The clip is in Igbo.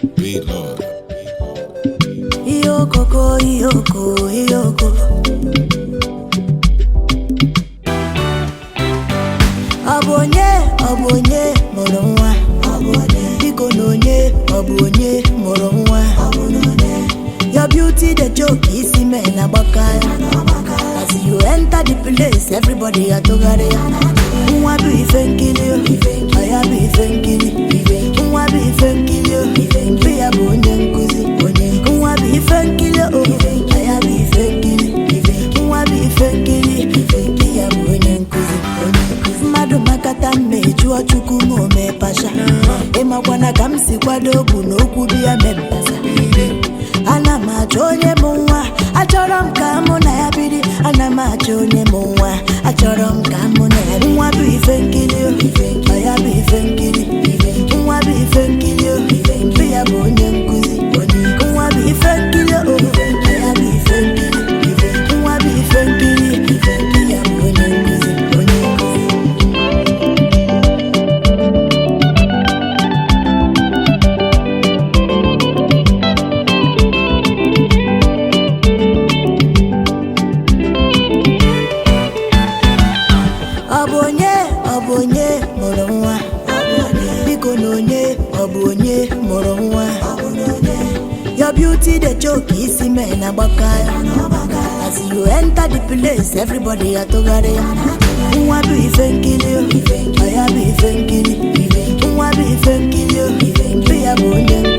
Beat Lord. Iyoko, iyoko, iyoko. Abonye, mụrụ nwa. Biko na onye, onye mụrụ nwa. Your beauty the joke, isi me na gbaka. As you enter the place, everybody atogare. Nwa bụ ife nkili, aya bụ ife nkili. Nwa bụ ife nkili, mpe ya bụ onye nkuzi. Nwa bụ ife nkili, aya bụ ife nkili. Nwa bụ ife nkili, mpe ya bụ onye nkuzi. Mmadụ makata mmeju Chukwu ome pasha. Ịmakwana ka m si kwado bụ n'okwu biya mebasa. Ana m achọ onye mụ nwa, achọrọ m ka mụ na ya biri. Ana m achọ onye mụ nwa, achọrọ m ka mụ na ya biri. Nwa bụ ife nkili, ya bụ ife nkili. Nwa bụ ife nkili, mpe ya bụ onye nkuzi. Nwa bụ ife nkili, ya bụ ife nkili. Nwa bụ ife nkili, mpe ya bụ onye nkuzi. Onye mụrụ nwa. Biko na onye, onye mụrụ nwa. Your beauty the joke, isi me na gbaka. As you enter the place, everybody atogare. Nwa bụ ife nkili, aya bụ ife nkili. Nwa bụ ife nkili, mpe ya bụ onye